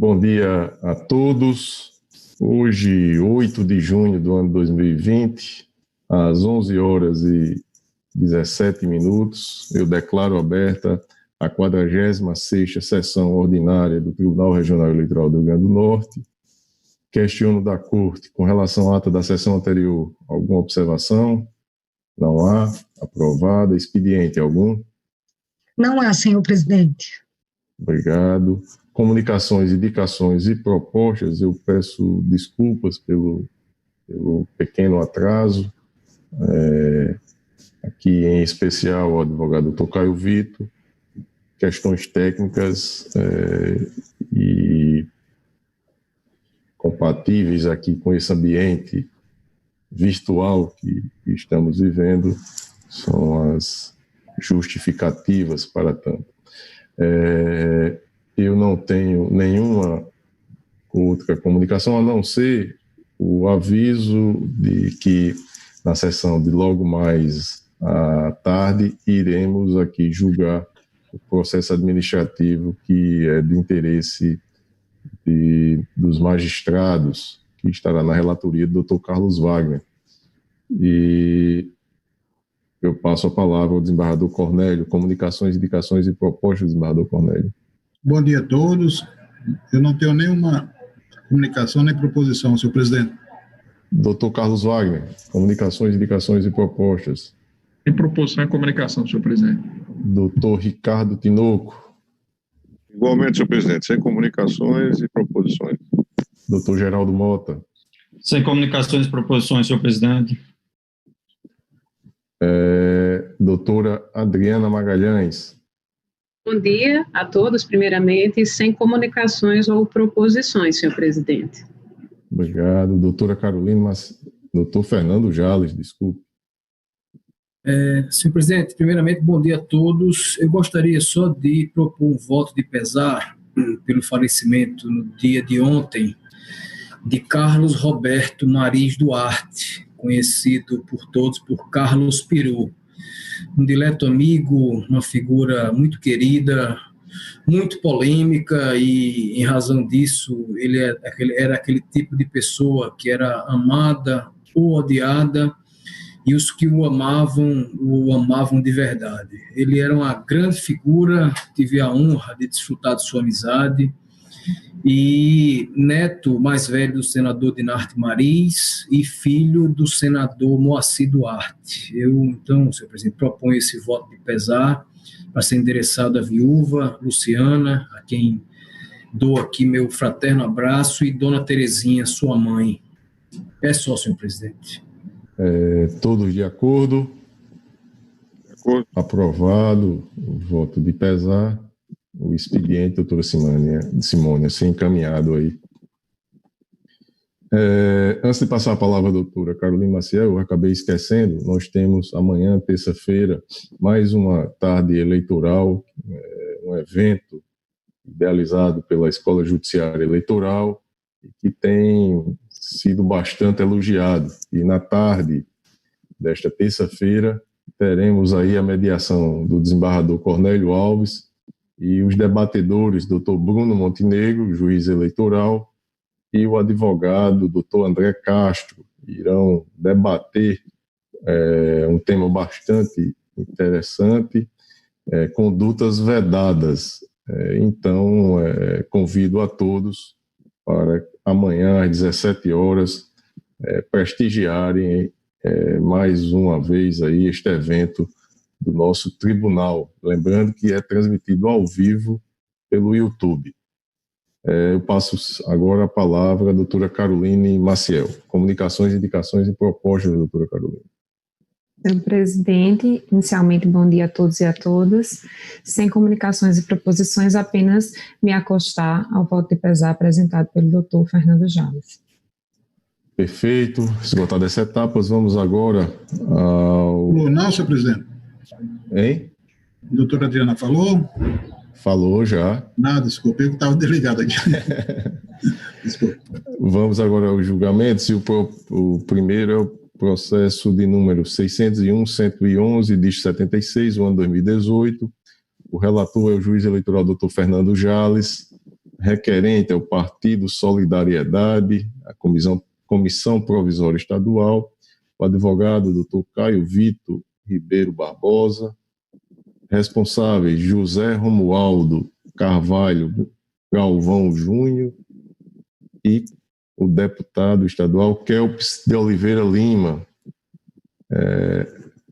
Bom dia a todos. Hoje, 8 de junho do ano 2020, às 11 horas e 17 minutos, eu declaro aberta a 46ª sessão ordinária do Tribunal Regional Eleitoral do Rio Grande do Norte. Questiono da Corte com relação à ata da sessão anterior. Alguma observação? Não há. Aprovada. Expediente algum? Não há, senhor presidente. Obrigado. Comunicações, indicações e propostas, eu peço desculpas pelo pequeno atraso. Aqui, em especial, o advogado Dr. Caio Vitor, questões técnicas e compatíveis aqui com esse ambiente virtual que estamos vivendo, são as justificativas para tanto. Eu não tenho nenhuma outra comunicação, a não ser o aviso de que na sessão de logo mais à tarde iremos aqui julgar o processo administrativo que é de interesse dos magistrados, que estará na relatoria do Dr. Carlos Wagner. E eu passo a palavra ao desembargador Cornélio. Comunicações, indicações e propostas, desembargador Cornélio. Bom dia a todos. Eu não tenho nenhuma comunicação nem proposição, senhor presidente. Dr. Carlos Wagner, comunicações, indicações e propostas. Em proposição e comunicação, senhor presidente. Dr. Ricardo Tinoco. Igualmente, senhor presidente, sem comunicações e proposições. Dr. Geraldo Mota. Sem comunicações e proposições, senhor presidente. Doutora Adriana Magalhães. Bom dia a todos, primeiramente, sem comunicações ou proposições, senhor presidente. Obrigado. Doutora Carolina, doutor Fernando Jales, desculpe. Senhor presidente, primeiramente, bom dia a todos. Eu gostaria só de propor um voto de pesar pelo falecimento no dia de ontem de Carlos Roberto Mariz Duarte, conhecido por todos por Carlos Peru. Um dileto amigo, uma figura muito querida, muito polêmica, e em razão disso ele era aquele tipo de pessoa que era amada ou odiada, e os que o amavam de verdade. Ele era uma grande figura, tive a honra de desfrutar de sua amizade, e neto mais velho do senador Dinarte Mariz e filho do senador Moacir Duarte. Eu, então, senhor presidente, proponho esse voto de pesar para ser endereçado à viúva Luciana, a quem dou aqui meu fraterno abraço, e dona Terezinha, sua mãe. É só, senhor presidente. Todos de acordo? De acordo. Aprovado o voto de pesar. O expediente, doutora Simônia, ser encaminhado aí. Antes de passar a palavra à doutora Carolina Maciel, eu acabei esquecendo, nós temos amanhã, terça-feira, mais uma tarde eleitoral, um evento idealizado pela Escola Judiciária Eleitoral, que tem sido bastante elogiado. E na tarde desta terça-feira, teremos aí a mediação do desembargador Cornélio Alves e os debatedores, Dr. Bruno Montenegro, juiz eleitoral, e o advogado, Dr. André Castro, irão debater um tema bastante interessante, condutas vedadas. Então, convido a todos para amanhã, às 17 horas, prestigiarem mais uma vez aí este evento do nosso tribunal. Lembrando que é transmitido ao vivo pelo YouTube. Eu passo agora a palavra à doutora Caroline Maciel. Comunicações, indicações e propostas, doutora Caroline. Senhor presidente, inicialmente, bom dia a todos e a todas. Sem comunicações e proposições, apenas me acostar ao voto de pesar apresentado pelo doutor Fernando Jales. Perfeito. Esgotadas essas etapas, vamos agora ao... Não, senhor presidente. Hein? A doutora Adriana falou? Falou já. Nada, desculpa, eu estava desligado aqui. Desculpa. Vamos agora ao julgamento. O primeiro é o processo de número 601-111, DIS 76, o ano 2018. O relator é o juiz eleitoral Dr. Fernando Jales. requerente é o Partido Solidariedade, a Comissão Provisória Estadual, o advogado Dr. Caio Vitor Ribeiro Barbosa, responsáveis José Romualdo Carvalho Galvão Júnior e o deputado estadual Kelps de Oliveira Lima,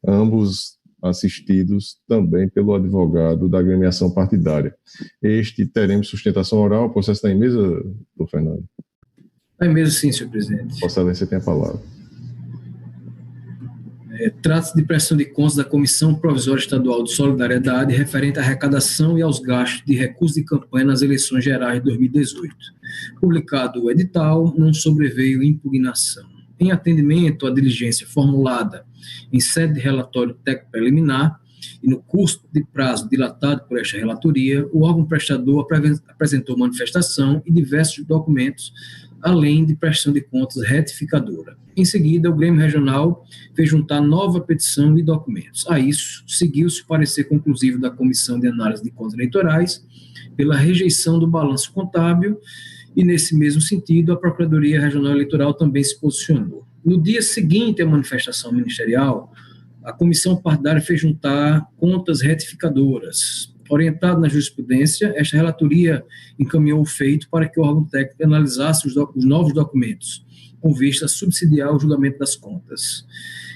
ambos assistidos também pelo advogado da agremiação partidária. Teremos sustentação oral. O processo está em mesa, doutor Fernando? Está em mesa, sim, senhor presidente. Vossa Excelência tem a palavra. Trata-se de prestação de contas da Comissão Provisória Estadual de Solidariedade referente à arrecadação e aos gastos de recursos de campanha nas eleições gerais de 2018. Publicado o edital, não sobreveio impugnação. Em atendimento à diligência formulada em sede de relatório técnico preliminar e no curso de prazo dilatado por esta relatoria, o órgão prestador apresentou manifestação e diversos documentos, além de prestação de contas retificadora. Em seguida, o Grêmio Regional fez juntar nova petição e documentos. A isso, seguiu-se o parecer conclusivo da Comissão de Análise de Contas Eleitorais pela rejeição do balanço contábil e, nesse mesmo sentido, a Procuradoria Regional Eleitoral também se posicionou. No dia seguinte à manifestação ministerial, a Comissão Partidária fez juntar contas retificadoras. Orientado na jurisprudência, esta relatoria encaminhou o feito para que o órgão técnico analisasse os novos documentos, com vista a subsidiar o julgamento das contas.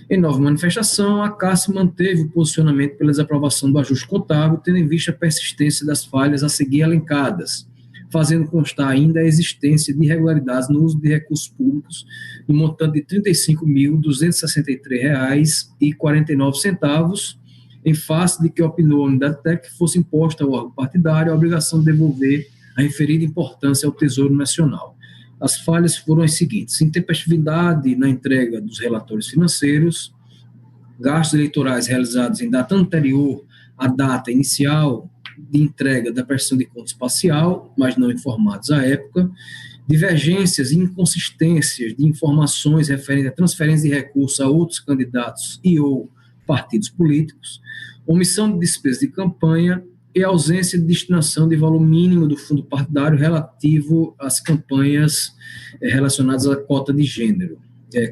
Em nova manifestação, a CAS manteve o posicionamento pela desaprovação do ajuste contábil, tendo em vista a persistência das falhas a seguir elencadas, fazendo constar ainda a existência de irregularidades no uso de recursos públicos no montante de R$ 35.263,49, em face de que opinou a unidade técnica que fosse imposta ao órgão partidário a obrigação de devolver a referida importância ao Tesouro Nacional. As falhas foram as seguintes: intempestividade na entrega dos relatórios financeiros, gastos eleitorais realizados em data anterior à data inicial de entrega da prestação de contas parcial, mas não informados à época, divergências e inconsistências de informações referentes à transferência de recursos a outros candidatos e ou partidos políticos, omissão de despesas de campanha e ausência de destinação de valor mínimo do fundo partidário relativo às campanhas relacionadas à cota de gênero.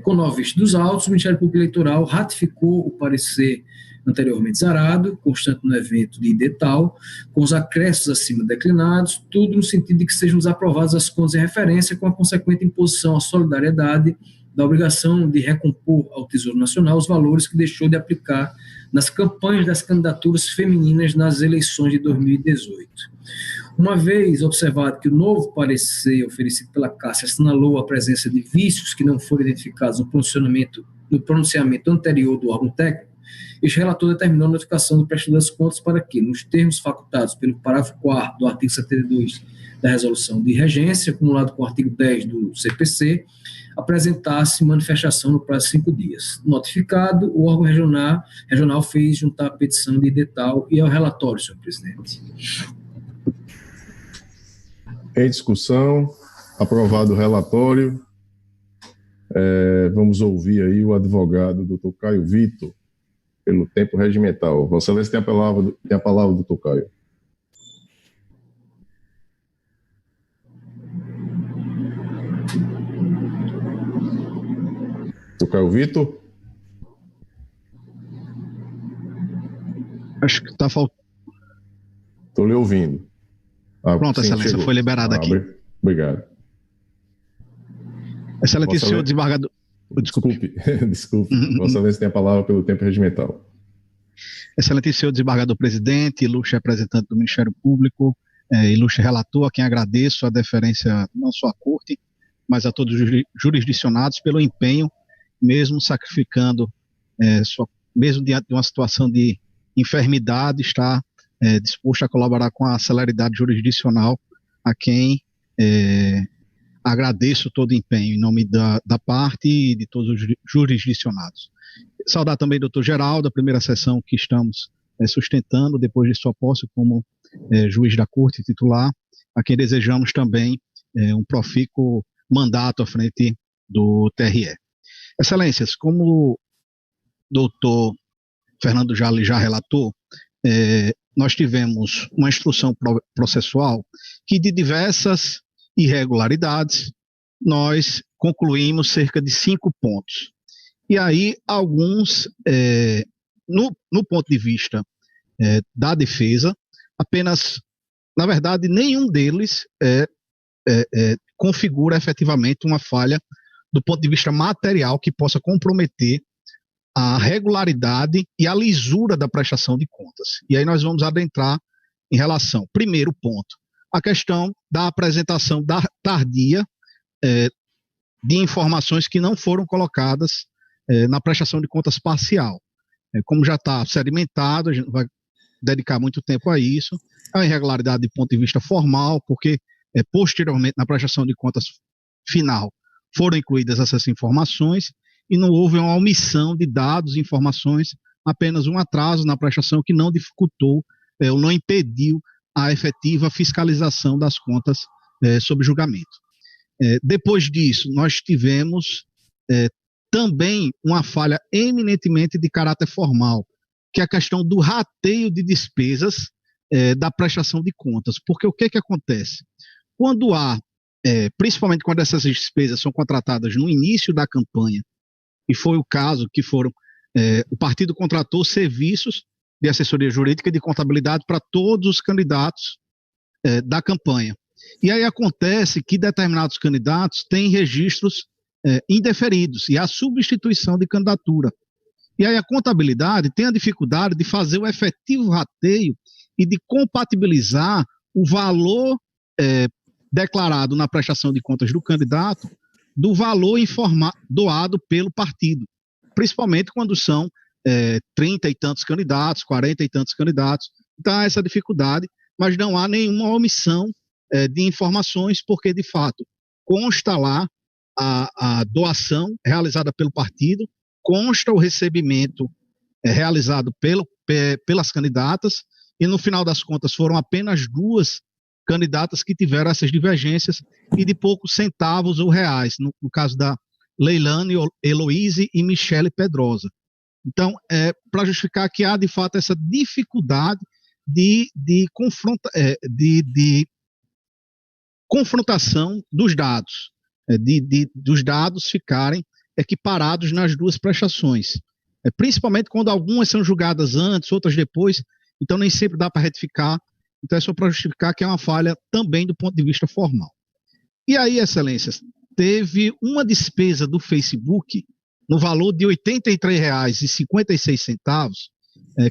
Com nova vista dos autos, o Ministério Público Eleitoral ratificou o parecer anteriormente zarado, constante no evento de edital, com os acréscimos acima declinados, tudo no sentido de que sejam desaprovadas as contas de referência com a consequente imposição à solidariedade da obrigação de recompor ao Tesouro Nacional os valores que deixou de aplicar nas campanhas das candidaturas femininas nas eleições de 2018. Uma vez observado que o novo parecer oferecido pela Cássia assinalou a presença de vícios que não foram identificados no pronunciamento anterior do órgão técnico, este relator determinou a notificação do prestador das contas para que, nos termos facultados pelo parágrafo 4º do artigo 72 da resolução de regência, acumulado com o artigo 10 do CPC, apresentasse manifestação no prazo de 5 dias. Notificado, o órgão regional fez juntar a petição de edital e ao relatório, senhor presidente. Em discussão, aprovado o relatório, vamos ouvir aí o advogado doutor Caio Vitor, pelo tempo regimental. Vossa Excelência tem a palavra, doutor Caio. Doutor Caio Vitor? Acho que está faltando. Estou lhe ouvindo. Pronto, sim, Excelência, chegou. foi liberada aqui. Obrigado. Excelentíssimo desembargador. Desculpe. Vossa Excelência tem a palavra pelo tempo regimental. Excelentíssimo desembargador presidente, ilustre representante do Ministério Público, ilustre relator, a quem agradeço a deferência não só à Corte, mas a todos os jurisdicionados pelo empenho, mesmo sacrificando, mesmo diante de uma situação de enfermidade, está disposto a colaborar com a celeridade jurisdicional, a quem agradeço todo o empenho em nome da parte e de todos os jurisdicionados. Saudar também o doutor Geraldo, a primeira sessão que estamos sustentando depois de sua posse como juiz da Corte titular, a quem desejamos também um profícuo mandato à frente do TRE. Excelências, como o doutor Fernando já relatou, nós tivemos uma instrução processual que, de diversas irregularidades, nós concluímos cerca de 5 pontos. E aí, alguns, no ponto de vista da defesa, apenas, na verdade, nenhum deles configura efetivamente uma falha do ponto de vista material que possa comprometer a regularidade e a lisura da prestação de contas. E aí nós vamos adentrar em relação, primeiro ponto, a questão da apresentação tardia de informações que não foram colocadas na prestação de contas parcial. Como já está sedimentado, a gente vai dedicar muito tempo a isso, a irregularidade de ponto de vista formal, porque posteriormente na prestação de contas final foram incluídas essas informações e não houve uma omissão de dados e informações, apenas um atraso na prestação que não dificultou ou não impediu a efetiva fiscalização das contas sob julgamento. Depois disso, nós tivemos também uma falha eminentemente de caráter formal, que é a questão do rateio de despesas da prestação de contas. Porque o que acontece? Quando há, principalmente quando essas despesas são contratadas no início da campanha, e foi o caso que o partido contratou serviços de assessoria jurídica e de contabilidade para todos os candidatos da campanha. E aí acontece que determinados candidatos têm registros indeferidos e há substituição de candidatura. E aí a contabilidade tem a dificuldade de fazer o efetivo rateio e de compatibilizar o valor declarado na prestação de contas do candidato do valor doado pelo partido, principalmente quando são 30 e tantos candidatos, 40 e tantos candidatos. Então há essa dificuldade, mas não há nenhuma omissão de informações, porque de fato consta lá a doação realizada pelo partido, consta o recebimento realizado pelas candidatas, e no final das contas foram apenas 2 candidatas que tiveram essas divergências e de poucos centavos ou reais, no caso da Leilane Heloíse e Michele Pedrosa. Então, para justificar que há de fato essa dificuldade de confrontação dos dados, dos dados ficarem equiparados nas 2 prestações, principalmente quando algumas são julgadas antes, outras depois, então nem sempre dá para retificar. Então é só para justificar que é uma falha também do ponto de vista formal. E aí, excelências, teve uma despesa do Facebook no valor de R$ 83,56,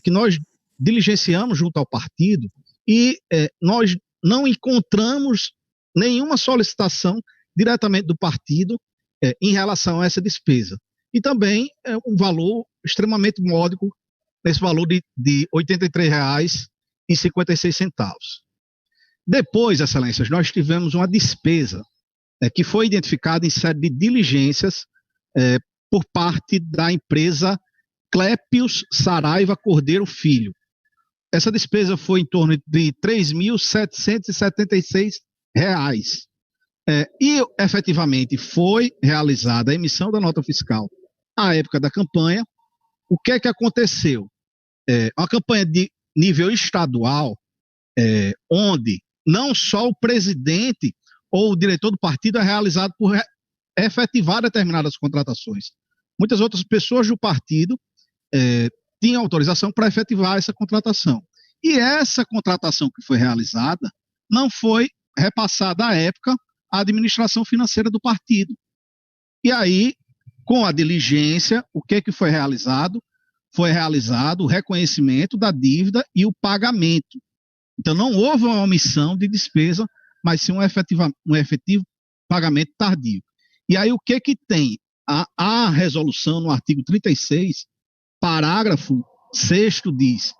que nós diligenciamos junto ao partido e nós não encontramos nenhuma solicitação diretamente do partido em relação a essa despesa. E também um valor extremamente módico, nesse valor de R$ 83,56. Depois, excelências, nós tivemos uma despesa que foi identificada em série de diligências por parte da empresa Clépios Saraiva Cordeiro Filho. Essa despesa foi em torno de R$ 3.776. E efetivamente foi realizada a emissão da nota fiscal à época da campanha. O que aconteceu? Uma campanha de nível estadual, onde não só o presidente ou o diretor do partido é realizado por efetivar determinadas contratações. Muitas outras pessoas do partido tinham autorização para efetivar essa contratação. E essa contratação que foi realizada não foi repassada à época à administração financeira do partido. E aí, com a diligência, o que foi realizado? Foi realizado o reconhecimento da dívida e o pagamento. Então, não houve uma omissão de despesa, mas sim um efetivo pagamento tardio. E aí, o que tem? A resolução no artigo 36, parágrafo 6º, diz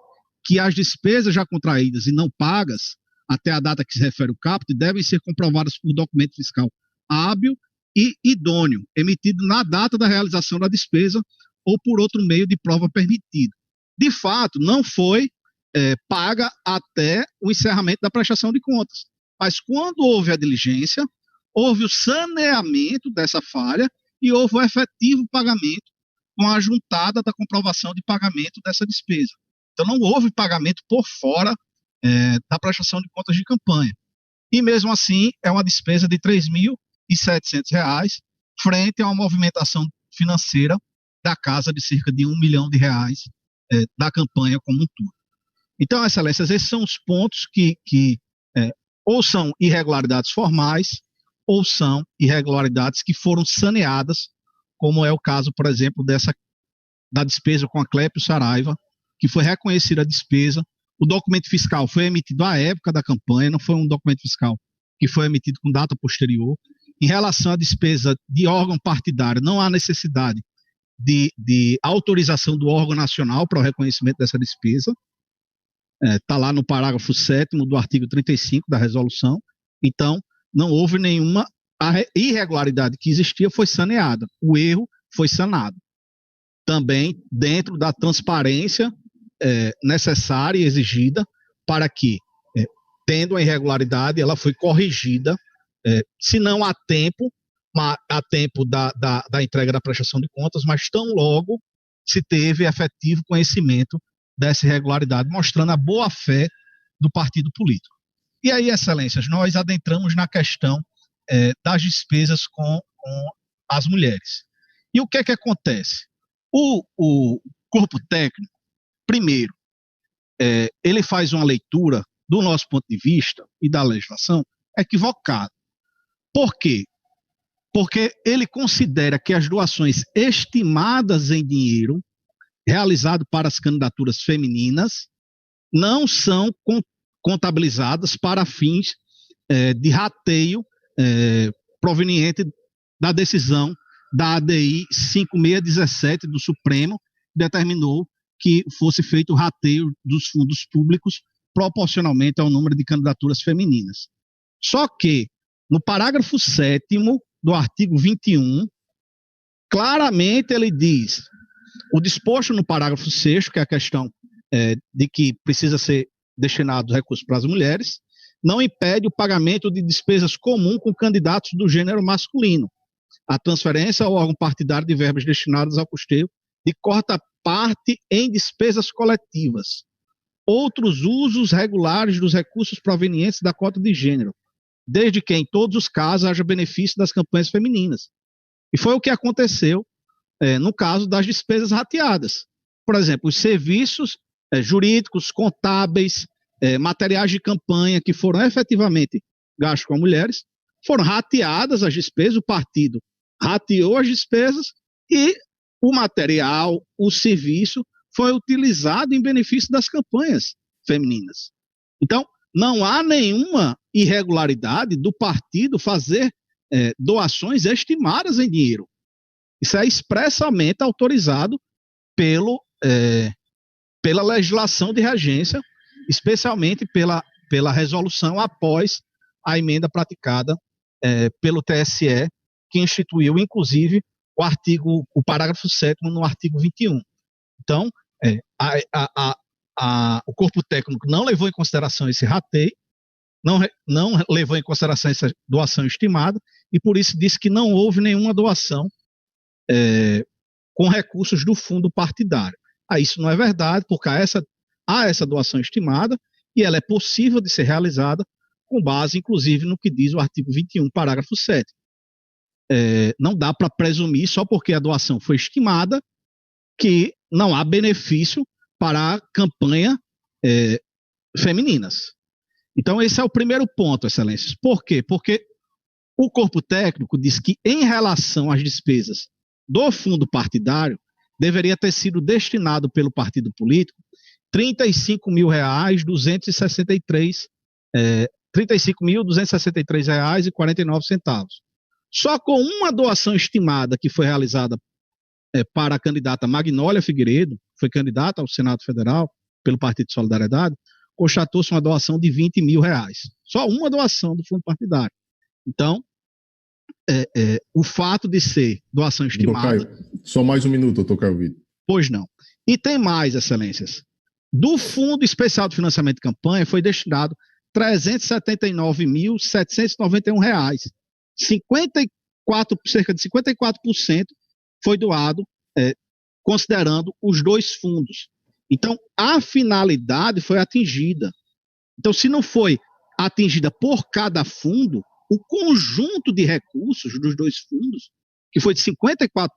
que as despesas já contraídas e não pagas até a data que se refere o caput devem ser comprovadas por documento fiscal hábil e idôneo, emitido na data da realização da despesa ou por outro meio de prova permitido. De fato, não foi paga até o encerramento da prestação de contas. Mas quando houve a diligência, houve o saneamento dessa falha e houve o efetivo pagamento com a juntada da comprovação de pagamento dessa despesa. Então não houve pagamento por fora da prestação de contas de campanha. E mesmo assim é uma despesa de R$ 3.700 frente a uma movimentação financeira da casa de cerca de R$ 1 milhão da campanha como um todo. Então, excelências, esses são os pontos que ou são irregularidades formais ou são irregularidades que foram saneadas, como é o caso, por exemplo, da despesa com a Clépio Saraiva, que foi reconhecida a despesa. O documento fiscal foi emitido à época da campanha, não foi um documento fiscal que foi emitido com data posterior. Em relação à despesa de órgão partidário, não há necessidade de autorização do órgão nacional para o reconhecimento dessa despesa. Está lá no parágrafo 7º do artigo 35 da resolução. Então, não houve nenhuma irregularidade que existia, foi saneada. O erro foi sanado. Também dentro da transparência necessária e exigida para que, tendo a irregularidade, ela foi corrigida, se não a tempo da entrega da prestação de contas, mas tão logo se teve efetivo conhecimento dessa irregularidade, mostrando a boa-fé do partido político. E aí, excelências, nós adentramos na questão das despesas com as mulheres. E o que é que acontece? O corpo técnico, primeiro, ele faz uma leitura, do nosso ponto de vista e da legislação, equivocada. Por quê? Porque ele considera que as doações estimadas em dinheiro realizado para as candidaturas femininas não são contabilizadas para fins de rateio proveniente da decisão da ADI 5617 do Supremo, que determinou que fosse feito o rateio dos fundos públicos proporcionalmente ao número de candidaturas femininas. Só que, no parágrafo 7º do artigo 21, claramente ele diz: o disposto no parágrafo 6º, que é a questão de que precisa ser destinado recursos para as mulheres, não impede o pagamento de despesas comuns com candidatos do gênero masculino, a transferência ao órgão partidário de verbas destinadas ao custeio de quarta parte em despesas coletivas, outros usos regulares dos recursos provenientes da cota de gênero, desde que em todos os casos haja benefício das campanhas femininas. E foi o que aconteceu no caso das despesas rateadas. Por exemplo, os serviços jurídicos, contábeis, materiais de campanha que foram efetivamente gastos com mulheres, foram rateadas as despesas, o partido rateou as despesas e o material, o serviço foi utilizado em benefício das campanhas femininas. Então, não há nenhuma irregularidade do partido fazer doações estimadas em dinheiro. Isso é expressamente autorizado pela legislação de regência, especialmente pela resolução após a emenda praticada pelo TSE, que instituiu, inclusive, o parágrafo 7º no artigo 21. Então, o corpo técnico não levou em consideração esse rateio, não levou em consideração essa doação estimada, e por isso disse que não houve nenhuma doação com recursos do fundo partidário. Isso não é verdade, porque há essa doação estimada e ela é possível de ser realizada com base, inclusive, no que diz o artigo 21, parágrafo 7. Não dá para presumir, só porque a doação foi estimada, que não há benefício para a campanha femininas. Então, esse é o primeiro ponto, excelências. Por quê? Porque o corpo técnico diz que, em relação às despesas do fundo partidário, deveria ter sido destinado pelo partido político R$ 35.263,49. Só com uma doação estimada que foi realizada para a candidata Magnólia Figueiredo, foi candidata ao Senado Federal pelo Partido de Solidariedade, constatou-se uma doação de R$ 20 mil. Só uma doação do fundo partidário. Então, o fato de ser doação estimada... Só mais um minuto, doutor Caio Vitor. Pois não. E tem mais, excelências. Do Fundo Especial de Financiamento de Campanha foi destinado R$ 379.791. Cerca de 54% foi doado considerando os dois fundos. Então, a finalidade foi atingida. Então, se não foi atingida por cada fundo, o conjunto de recursos dos dois fundos, que foi de 54%,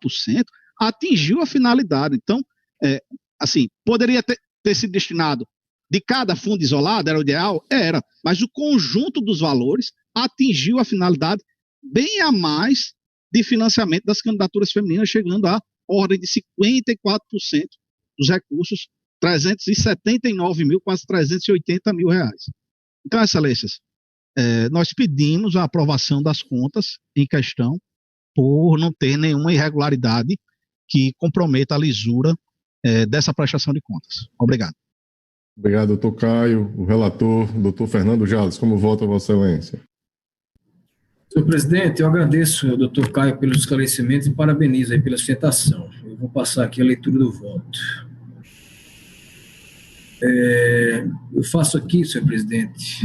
atingiu a finalidade. Então, assim, poderia ter sido destinado de cada fundo isolado, era o ideal? Era, mas o conjunto dos valores atingiu a finalidade bem a mais de financiamento das candidaturas femininas, chegando à ordem de 54% dos recursos, 379 mil, quase 380 mil reais. Então, excelências, nós pedimos a aprovação das contas em questão por não ter nenhuma irregularidade que comprometa a lisura dessa prestação de contas. Obrigado. Obrigado, doutor Caio. O relator, doutor Fernando Jales, como vota Vossa Excelência? Senhor presidente, eu agradeço ao doutor Caio pelos esclarecimentos e parabenizo aí pela sustentação. Eu vou passar aqui a leitura do voto. Eu faço aqui, senhor presidente,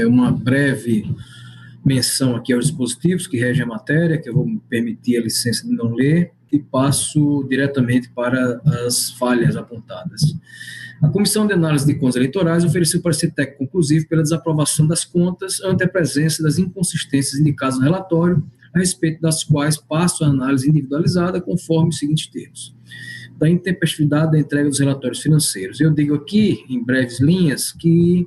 uma breve menção aqui aos dispositivos que regem a matéria, que eu vou me permitir a licença de não ler, e passo diretamente para as falhas apontadas. A Comissão de Análise de Contas Eleitorais ofereceu parecer técnico conclusivo pela desaprovação das contas ante a presença das inconsistências indicadas no relatório, a respeito das quais passo a análise individualizada conforme os seguintes termos. Da intempestividade da entrega dos relatórios financeiros. Eu digo aqui, em breves linhas, que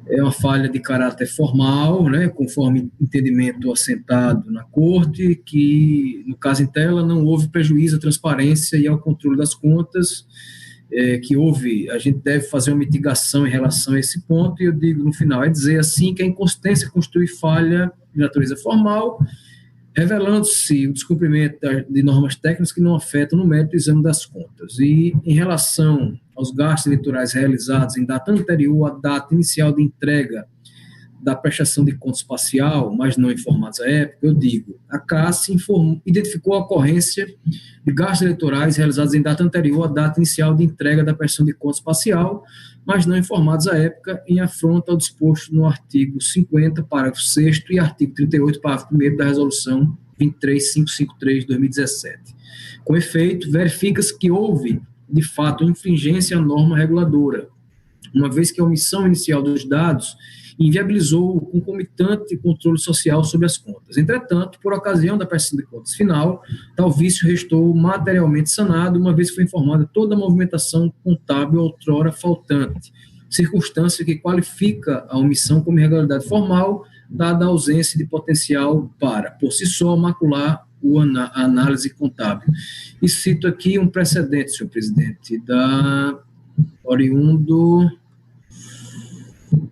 é uma falha de caráter formal, né, conforme entendimento assentado na Corte, que, no caso em tela, não houve prejuízo à transparência e ao controle das contas, que houve, a gente deve fazer uma mitigação em relação a esse ponto, e eu digo no final, é dizer assim que a inconsistência constitui falha de natureza formal, revelando-se o descumprimento de normas técnicas que não afetam no mérito do exame das contas. E em relação aos gastos eleitorais realizados em data anterior à data inicial de entrega da prestação de contas parcial, mas não informados à época, eu digo, a CAS identificou a ocorrência de gastos eleitorais realizados em data anterior à data inicial de entrega da prestação de contas parcial, mas não informados à época, em afronta ao disposto no artigo 50, parágrafo 6º e artigo 38, parágrafo 1º da Resolução 23553 de 2017. Com efeito, verifica-se que houve, de fato, infringência à norma reguladora, uma vez que a omissão inicial dos dados inviabilizou o concomitante controle social sobre as contas. Entretanto, por ocasião da prestação de contas final, tal vício restou materialmente sanado, uma vez que foi informada toda a movimentação contábil outrora faltante, circunstância que qualifica a omissão como irregularidade formal, dada a ausência de potencial para, por si só, macular a análise contábil. E cito aqui um precedente, senhor presidente, oriundo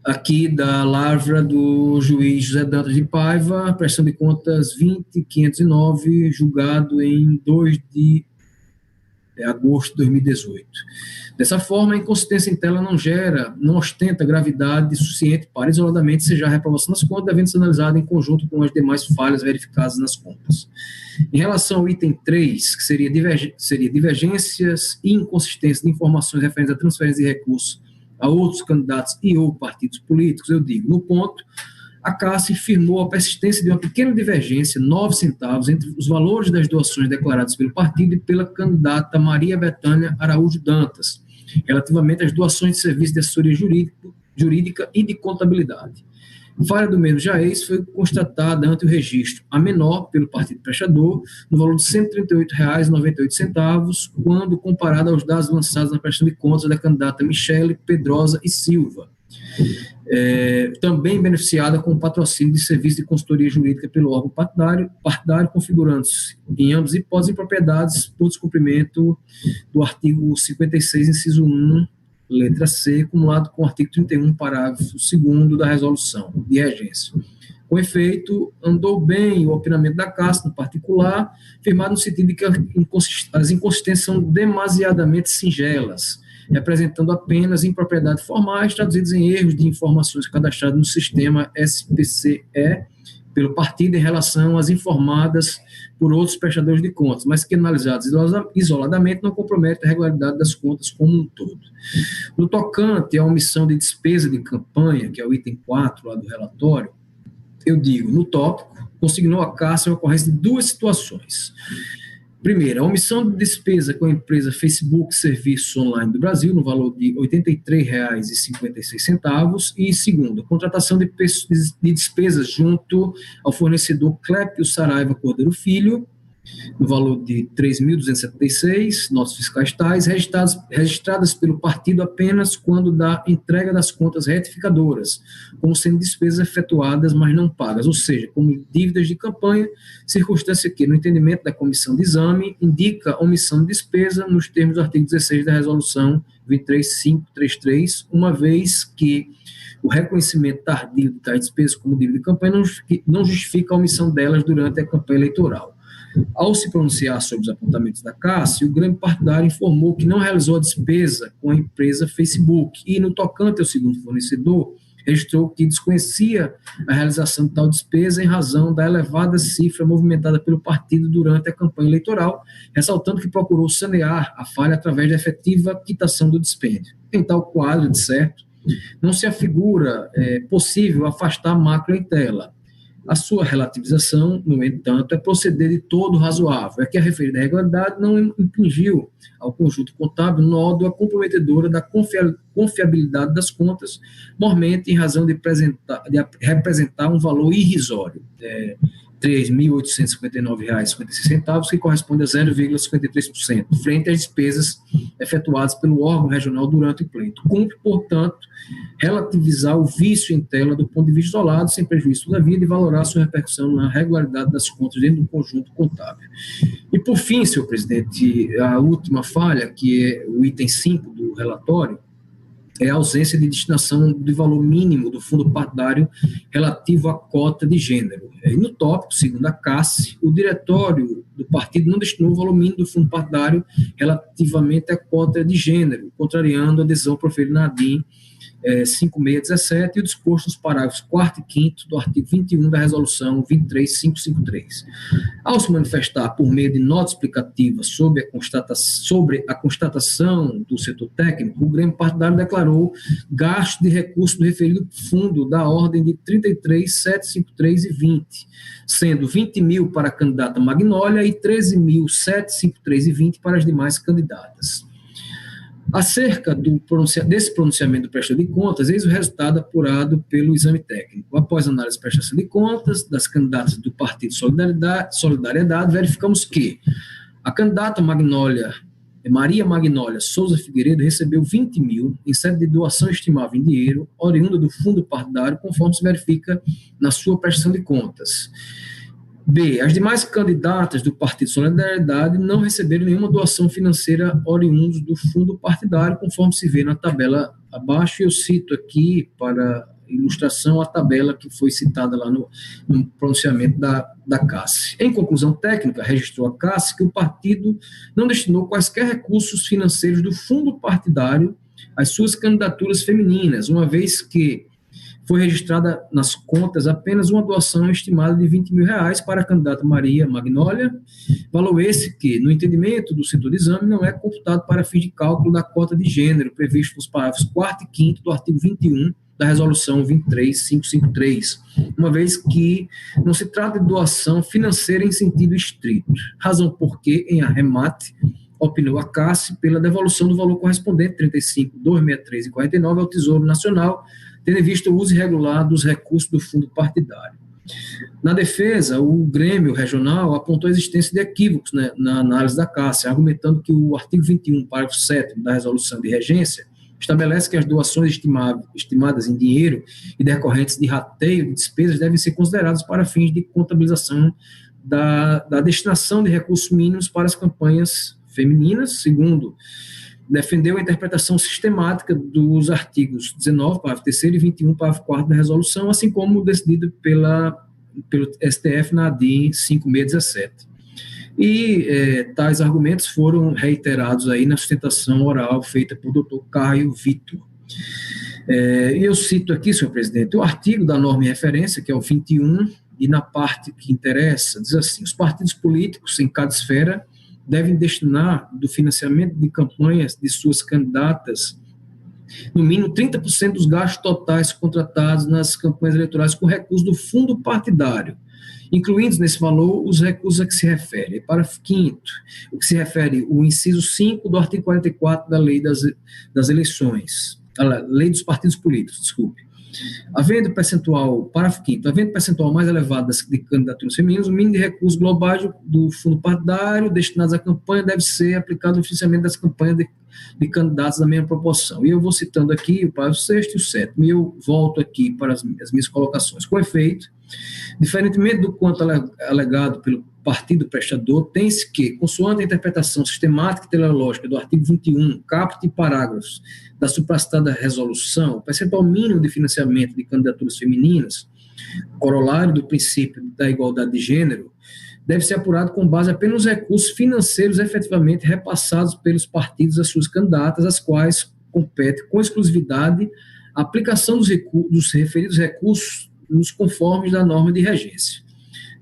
aqui da lavra do juiz José Dantas de Paiva, prestação de contas 20.509, julgado em 2 de agosto de 2018. Dessa forma, a inconsistência em tela não ostenta gravidade suficiente para isoladamente seja a reprovação das contas, devendo ser analisada em conjunto com as demais falhas verificadas nas contas. Em relação ao item 3, que seria divergências e inconsistências de informações referentes à transferência de recursos a outros candidatos e ou partidos políticos, eu digo, no ponto, a CAS firmou a persistência de uma pequena divergência, 9 centavos, entre os valores das doações declaradas pelo partido e pela candidata Maria Bethânia Araújo Dantas, relativamente às doações de serviços de assessoria jurídica e de contabilidade. Falha do mesmo jaez foi constatada ante o registro, a menor pelo partido prestador, no valor de R$ 138,98, quando comparada aos dados lançados na prestação de contas da candidata Michele Pedrosa e Silva, também beneficiada com o patrocínio de serviço de consultoria jurídica pelo órgão partidário configurando-se, em ambas hipóteses, impropriedades por descumprimento do artigo 56, inciso 1, letra C, acumulado com o artigo 31, parágrafo 2º da resolução de regência. Com efeito, andou bem o opinamento da CAS, no particular, firmado no sentido de que as inconsistências são demasiadamente singelas, representando apenas impropriedades formais traduzidas em erros de informações cadastradas no sistema SPCE pelo partido em relação às informadas por outros prestadores de contas, mas que analisadas isoladamente não comprometem a regularidade das contas como um todo. No tocante à omissão de despesa de campanha, que é o item 4 lá do relatório, eu digo, no tópico, consignou a CAS a ocorrência de 2 situações. Primeiro, a omissão de despesa com a empresa Facebook Serviços Online do Brasil, no valor de R$ 83,56. E segundo, a contratação de despesas junto ao fornecedor Clépio Saraiva Cordeiro Filho, no valor de R$ 3.276, notas fiscais tais, registradas pelo partido apenas quando da entrega das contas retificadoras, como sendo despesas efetuadas, mas não pagas, ou seja, como dívidas de campanha, circunstância que, no entendimento da comissão de exame, indica omissão de despesa nos termos do artigo 16 da resolução 23533, uma vez que o reconhecimento tardio de tais despesas como dívida de campanha não justifica a omissão delas durante a campanha eleitoral. Ao se pronunciar sobre os apontamentos da CASSE, o Grêmio Partidário informou que não realizou a despesa com a empresa Facebook e, no tocante ao segundo fornecedor, registrou que desconhecia a realização de tal despesa em razão da elevada cifra movimentada pelo partido durante a campanha eleitoral, ressaltando que procurou sanear a falha através da efetiva quitação do dispêndio. Em tal quadro, de certo, não se afigura possível afastar a macro em tela. A sua relativização, no entanto, é proceder de todo razoável, é que a referida irregularidade não impingiu ao conjunto contábil nódoa comprometedora da confiabilidade das contas, mormente em razão de representar um valor irrisório, R$ 3.859,56, que corresponde a 0,53%, frente às despesas efetuadas pelo órgão regional durante o pleito. Cumpre, portanto, relativizar o vício em tela do ponto de vista isolado, sem prejuízo todavia de valorar sua repercussão na regularidade das contas dentro do conjunto contábil. E, por fim, senhor presidente, a última falha, que é o item 5 do relatório, é a ausência de destinação de valor mínimo do fundo partidário relativo à cota de gênero. E no tópico, segundo a CASSE, o diretório do partido não destinou o valor mínimo do fundo partidário relativamente à cota de gênero, contrariando a adesão proferida na ADIM 5617 e o disposto nos parágrafos 4º e 5º do artigo 21 da resolução 23553. Ao se manifestar por meio de nota explicativa sobre a constatação do setor técnico, o Grêmio Partidário declarou gasto de recursos do referido fundo da ordem de 33.753,20, sendo 20 mil para a candidata Magnólia e 13.753,20 para as demais candidatas. Acerca desse pronunciamento do prestador de contas, eis o resultado apurado pelo exame técnico. Após análise de prestação de contas das candidatas do Partido Solidariedade, verificamos que a candidata Maria Magnólia Souza Figueiredo recebeu 20 mil em sede de doação estimável em dinheiro, oriunda do fundo partidário, conforme se verifica na sua prestação de contas. B. As demais candidatas do Partido Solidariedade não receberam nenhuma doação financeira oriunda do fundo partidário, conforme se vê na tabela abaixo. Eu cito aqui, para ilustração, a tabela que foi citada lá no pronunciamento da CASSE. Em conclusão técnica, registrou a CASSE que o partido não destinou quaisquer recursos financeiros do fundo partidário às suas candidaturas femininas, uma vez que foi registrada nas contas apenas uma doação estimada de R$ 20 mil para a candidata Maria Magnólia, valor esse que, no entendimento do setor de exame, não é computado para fins de cálculo da cota de gênero previsto nos parágrafos 4º e 5º do artigo 21 da resolução 23553, uma vez que não se trata de doação financeira em sentido estrito, razão por que, em arremate, opinou a CASSE pela devolução do valor correspondente 35.263,49 ao Tesouro Nacional, tendo em vista o uso irregular dos recursos do fundo partidário. Na defesa, o Grêmio Regional apontou a existência de equívocos, né, na análise da CASSE, argumentando que o artigo 21, parágrafo 7º da resolução de regência estabelece que as doações estimadas em dinheiro e decorrentes de rateio de despesas devem ser consideradas para fins de contabilização da destinação de recursos mínimos para as campanhas femininas. Segundo, defendeu a interpretação sistemática dos artigos 19, parágrafo 3º e 21, parágrafo 4º da resolução, assim como decidido pelo STF na ADIM 5617. E tais argumentos foram reiterados aí na sustentação oral feita por Dr. Caio Vitor. Eu cito aqui, senhor presidente, o artigo da norma em referência, que é o 21, e na parte que interessa, diz assim: os partidos políticos em cada esfera devem destinar do financiamento de campanhas de suas candidatas no mínimo 30% dos gastos totais contratados nas campanhas eleitorais com recursos do fundo partidário, incluindo nesse valor os recursos a que se refere. Parágrafo 5º, o que se refere o inciso 5 do artigo 44 da Lei das Eleições, a Lei dos Partidos Políticos, desculpe. Havendo percentual, parágrafo 5º, havendo percentual mais elevado de candidaturas femininas, o mínimo de recursos globais do fundo partidário destinados à campanha deve ser aplicado no financiamento das campanhas de candidatos da mesma proporção. E eu vou citando aqui o parágrafo 6º e o 7º, e eu volto aqui para as minhas colocações. Com efeito, diferentemente do quanto alegado pelo partido prestador, tem-se que, consoante a interpretação sistemática e teleológica do artigo 21, caput e parágrafos da supracitada resolução, o percentual mínimo de financiamento de candidaturas femininas, corolário do princípio da igualdade de gênero, deve ser apurado com base apenas nos recursos financeiros efetivamente repassados pelos partidos às suas candidatas, às quais compete com exclusividade a aplicação dos referidos recursos nos conformes da norma de regência.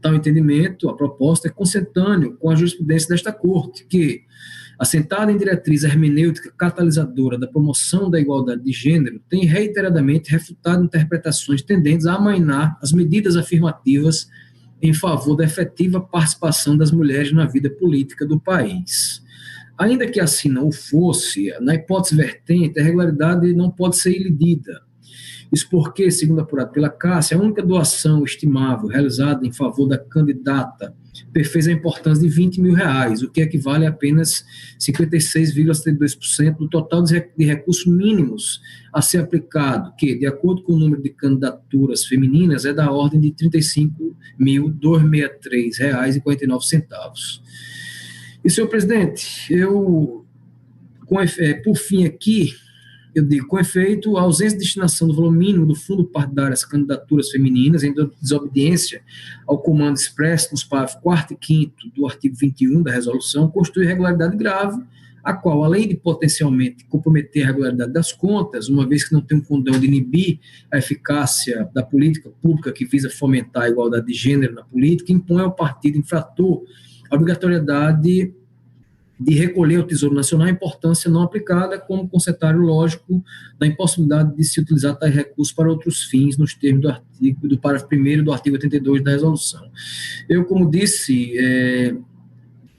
Tal entendimento, a proposta é consentâneo com a jurisprudência desta Corte, que, assentada em diretriz hermenêutica catalisadora da promoção da igualdade de gênero, tem reiteradamente refutado interpretações tendentes a amainar as medidas afirmativas em favor da efetiva participação das mulheres na vida política do país. Ainda que assim não o fosse, na hipótese vertente, a irregularidade não pode ser iludida. Isso porque, segundo apurado pela Cássia, a única doação estimável realizada em favor da candidata perfez a importância de R$20 mil, o que equivale a apenas 56,32% do total de recursos mínimos a ser aplicado, que, de acordo com o número de candidaturas femininas, é da ordem de R$ 35.263,49. E, senhor presidente, por fim aqui, eu digo, com efeito, a ausência de destinação do valor mínimo do fundo partidário às candidaturas femininas, em desobediência ao comando expresso nos parágrafos 4º e 5º do artigo 21 da resolução, constitui irregularidade grave, a qual, além de potencialmente comprometer a regularidade das contas, uma vez que não tem um condão de inibir a eficácia da política pública que visa fomentar a igualdade de gênero na política, impõe ao partido infrator a obrigatoriedade de recolher ao Tesouro Nacional a importância não aplicada como conceituário lógico da impossibilidade de se utilizar tais recursos para outros fins nos termos do parágrafo 1º do artigo 82 da resolução. Eu, como disse,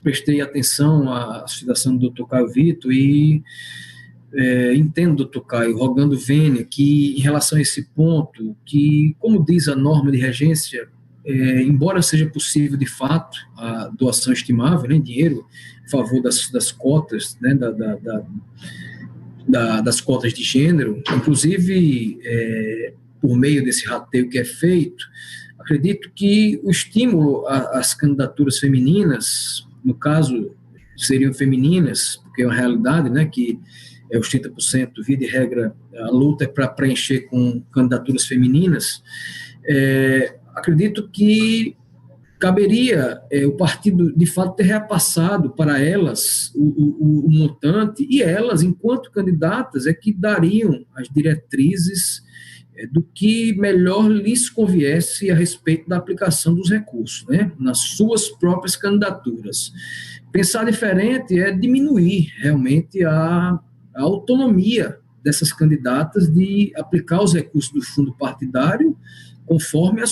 prestei atenção à citação do Dr. Caio Vitor e entendo, Dr. Caio, rogando vênia que, em relação a esse ponto, que, como diz a norma de regência, embora seja possível, de fato, a doação estimável, né, em dinheiro, em favor das cotas, né, das cotas de gênero, inclusive, por meio desse rateio que é feito, acredito que o estímulo às candidaturas femininas, no caso, seriam femininas, porque é uma realidade, né, que é os 30%, via de regra, a luta é para preencher com candidaturas femininas, acredito que caberia o partido, de fato, ter repassado para elas o montante, e elas, enquanto candidatas, é que dariam as diretrizes do que melhor lhes conviesse a respeito da aplicação dos recursos, né, nas suas próprias candidaturas. Pensar diferente é diminuir realmente a autonomia dessas candidatas de aplicar os recursos do fundo partidário conforme a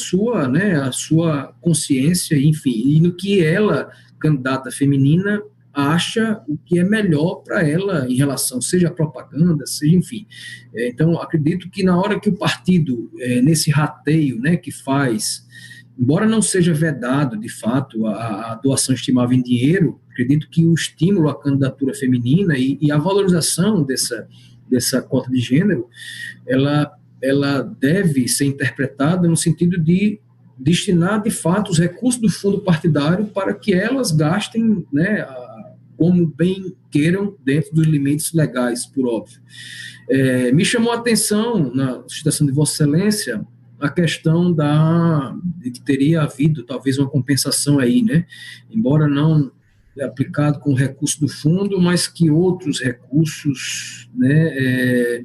sua consciência, enfim, e no que ela, candidata feminina, acha o que é melhor para ela em relação, seja a propaganda, seja, enfim. Então, acredito que na hora que o partido, nesse rateio, né, que faz, embora não seja vedado, de fato, a doação estimável em dinheiro, acredito que o estímulo à candidatura feminina e a valorização dessa cota de gênero, ela deve ser interpretada no sentido de destinar, de fato, os recursos do fundo partidário para que elas gastem, né, como bem queiram, dentro dos limites legais, por óbvio. Me chamou a atenção, na citação de Vossa Excelência, a questão de que teria havido, talvez, uma compensação aí, né, embora não aplicado com recurso do fundo, mas que outros recursos, né,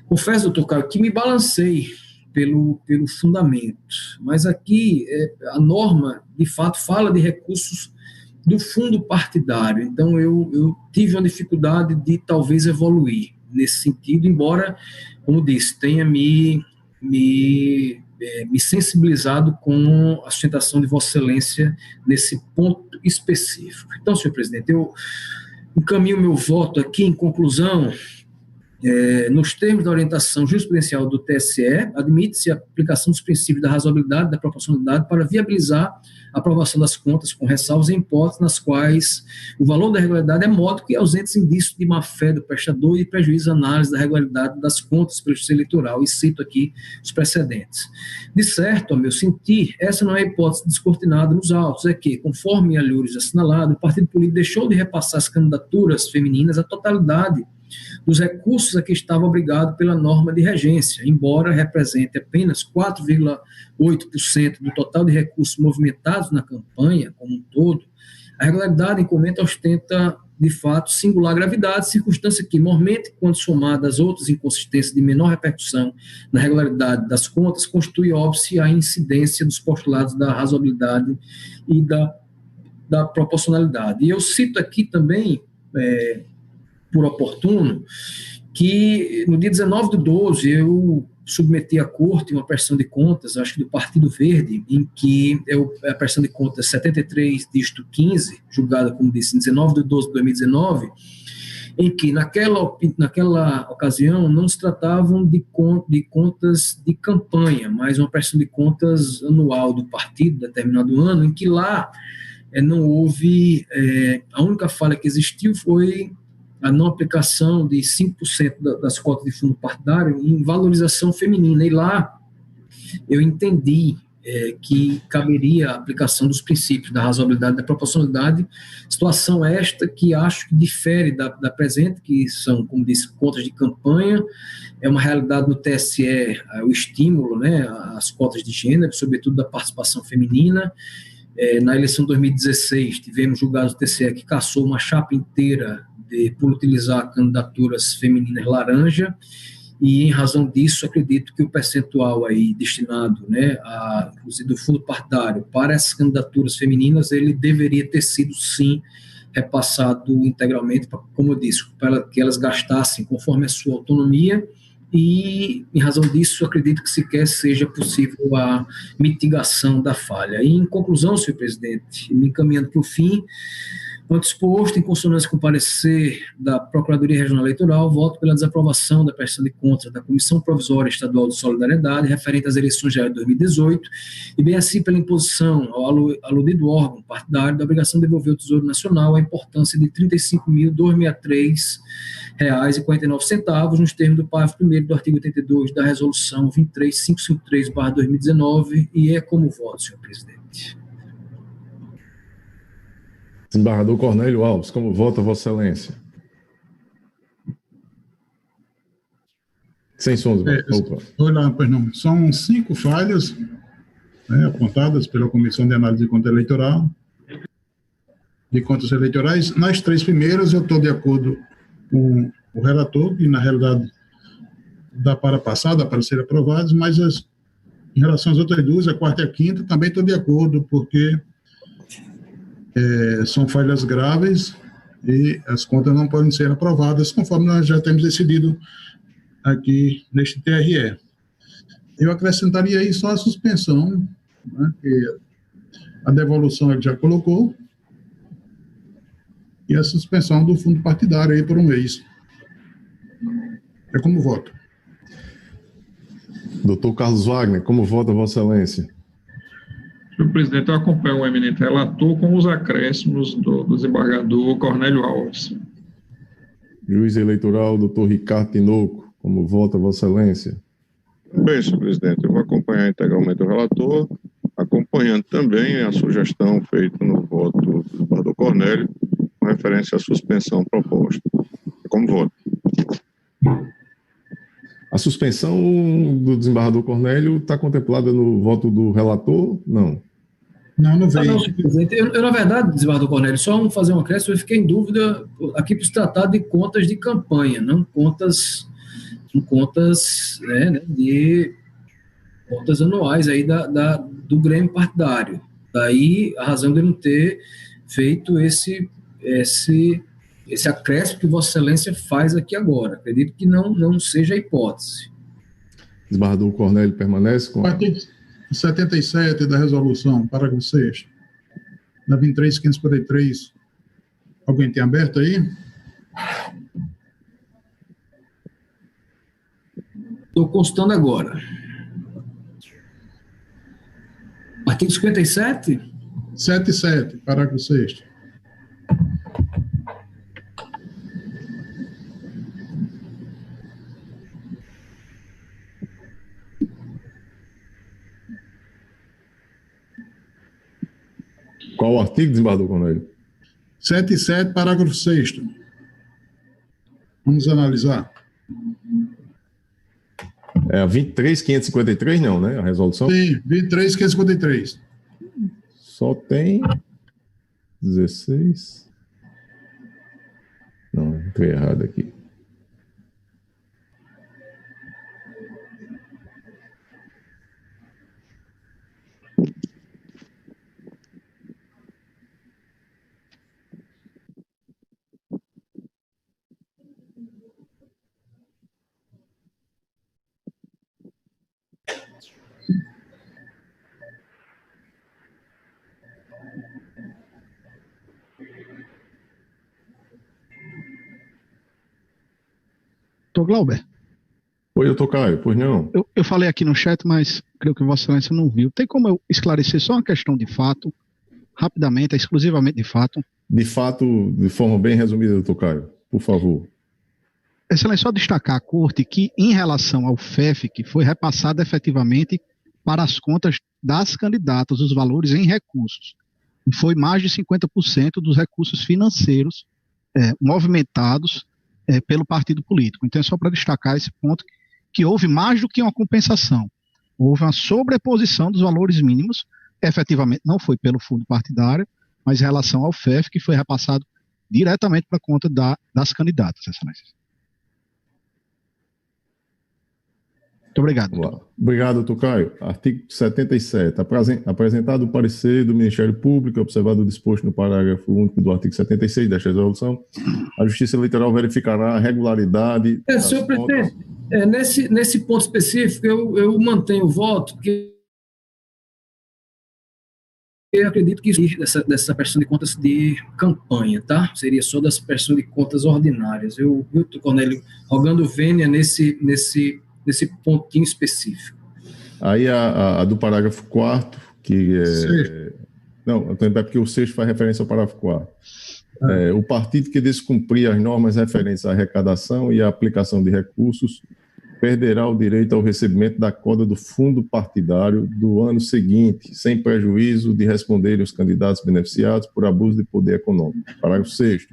confesso, doutor Caio, que me balancei pelo fundamento, mas aqui a norma, de fato, fala de recursos do fundo partidário, então eu tive uma dificuldade de talvez evoluir, nesse sentido, embora, como disse, tenha me sensibilizado com a sustentação de Vossa Excelência nesse ponto específico. Então, senhor presidente, eu encaminho meu voto aqui em conclusão. Nos termos da orientação jurisprudencial do TSE, admite-se a aplicação dos princípios da razoabilidade e da proporcionalidade para viabilizar a aprovação das contas com ressalvas em hipóteses nas quais o valor da regularidade é módico e ausentes indícios de má-fé do prestador e prejuízo à análise da regularidade das contas pelo Justiça Eleitoral, e cito aqui os precedentes. De certo, ao meu sentir, essa não é a hipótese descortinada nos autos, é que, conforme alhures assinalado, o partido político deixou de repassar as candidaturas femininas à totalidade dos recursos a que estava obrigado pela norma de regência, embora represente apenas 4,8% do total de recursos movimentados na campanha como um todo. A regularidade em comenta ostenta, de fato, singular gravidade, circunstância que, normalmente, quando somada às outras inconsistências de menor repercussão na regularidade das contas, constitui óbice a incidência dos postulados da razoabilidade e da proporcionalidade. E eu cito aqui também, por oportuno, que no dia 19/12 eu submeti à corte uma prestação de contas, acho que do Partido Verde, em que a prestação de contas 73/15, julgada, como disse, em 19/12/2019, em que naquela ocasião não se tratavam de contas de campanha, mas uma prestação de contas anual do partido, determinado ano, em que lá não houve, a única falha que existiu foi a não aplicação de 5% das cotas de fundo partidário em valorização feminina. E lá eu entendi que caberia a aplicação dos princípios da razoabilidade e da proporcionalidade, situação esta que acho que difere da presente, que são, como disse, contas de campanha. É uma realidade no TSE o estímulo, né, às cotas de gênero, sobretudo da participação feminina. Na eleição de 2016, tivemos julgados do TSE que cassou uma chapa inteira por utilizar candidaturas femininas laranja, e em razão disso acredito que o percentual aí destinado, né, inclusive do fundo partidário para essas candidaturas femininas, ele deveria ter sido sim repassado integralmente, como eu disse, para que elas gastassem conforme a sua autonomia, e em razão disso acredito que sequer seja possível a mitigação da falha. E em conclusão, senhor presidente, me encaminhando para o fim, quanto exposto, em consonância com o parecer da Procuradoria Regional Eleitoral, voto pela desaprovação da prestação de contas da Comissão Provisória Estadual de Solidariedade referente às eleições gerais de 2018, e bem assim pela imposição ao aludido órgão partidário da obrigação de devolver ao Tesouro Nacional a importância de R$ 35.263,49 nos termos do parágrafo 1º do artigo 82 da Resolução 23553/2019, e é como voto, senhor presidente. Desembargador Cornélio Alves, como vota Vossa Excelência? Sem som. Pois não. São 5 falhas, né, apontadas pela Comissão de Análise de Contas Eleitorais. Nas 3 primeiras, eu estou de acordo com o relator, que na realidade dá para passar, dá para ser aprovados, mas em relação às outras 2, a 4ª e a 5ª, também estou de acordo, porque são falhas graves e as contas não podem ser aprovadas, conforme nós já temos decidido aqui neste TRE. Eu acrescentaria aí só a suspensão, né, que a devolução ele já colocou, e a suspensão do fundo partidário aí por 1 mês. É como voto. Doutor Carlos Wagner, como vota Vossa Excelência? Senhor presidente, eu acompanho o eminente relator com os acréscimos do desembargador Cornélio Alves. Juiz eleitoral, doutor Ricardo Tinoco, como vota Vossa Excelência? Bem, senhor presidente, eu vou acompanhar integralmente o relator, acompanhando também a sugestão feita no voto do desembargador Cornélio, com referência à suspensão proposta. É como voto. A suspensão do desembargador Cornélio está contemplada no voto do relator? Não. Não veio. Não, senhor presidente. Eu, na verdade, desembargador Cornélio, só fazer um acréscimo, eu fiquei em dúvida aqui por se tratar de contas de campanha, não contas de contas anuais aí do Grêmio partidário. Daí a razão de não ter feito esse esse acréscimo que Vossa Excelência faz aqui agora. Acredito que não seja a hipótese. Desembargador Cornélio permanece com... O artigo 77 da resolução, parágrafo 6º, da 23.553, alguém tem aberto aí? Estou consultando agora. Artigo 57? 77, parágrafo 6º. Qual o artigo, desembargador Cornélio? 77, parágrafo 6º. Vamos analisar. É a 23.553, não, né? A resolução? Sim, 23.553. Só tem 16. Não, entrei errado aqui. Doutor Glauber. Oi, doutor Caio, pois não? Eu falei aqui no chat, mas creio que Vossa Excelência não viu. Tem como eu esclarecer só uma questão de fato, rapidamente, exclusivamente de fato? De fato, de forma bem resumida, doutor Caio, por favor. Excelência, só destacar à Corte que, em relação ao FEFIC, foi repassado efetivamente para as contas das candidatas os valores em recursos. E foi mais de 50% dos recursos financeiros movimentados pelo partido político. Então, é só para destacar esse ponto, que houve mais do que uma compensação. Houve uma sobreposição dos valores mínimos, efetivamente não foi pelo fundo partidário, mas em relação ao FEF, que foi repassado diretamente para a conta das candidatas, Excelência. Muito obrigado. Obrigado, doutor Caio. Artigo 77. Apresentado o parecer do Ministério Público, observado o disposto no parágrafo único do artigo 76 desta resolução, a Justiça Eleitoral verificará a regularidade... Senhor presidente, nesse ponto específico, eu mantenho o voto, porque eu acredito que isso dessa prestação de contas de campanha, tá? Seria só das prestações de contas ordinárias. Eu doutor Cornélio, rogando vênia nesse pontinho específico. Aí a do parágrafo 4º, que é... Não, é porque o 6º faz referência ao parágrafo 4º. O partido que descumprir as normas referentes à arrecadação e à aplicação de recursos perderá o direito ao recebimento da coda do fundo partidário do ano seguinte, sem prejuízo de responderem os candidatos beneficiados por abuso de poder econômico. Parágrafo 6º.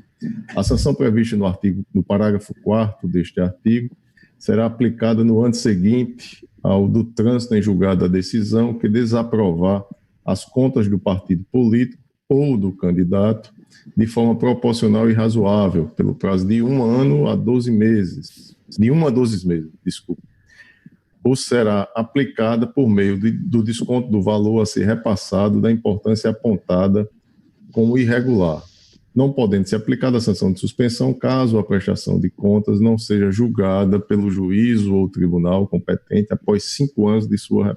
A sanção prevista no parágrafo 4º deste artigo será aplicada no ano seguinte ao do trânsito em julgado da decisão que desaprovar as contas do partido político ou do candidato de forma proporcional e razoável, pelo prazo de 1 ano a 12 meses, ou será aplicada por meio do desconto do valor a ser repassado da importância apontada como irregular, não podendo ser aplicada a sanção de suspensão caso a prestação de contas não seja julgada pelo juízo ou tribunal competente após 5 anos de sua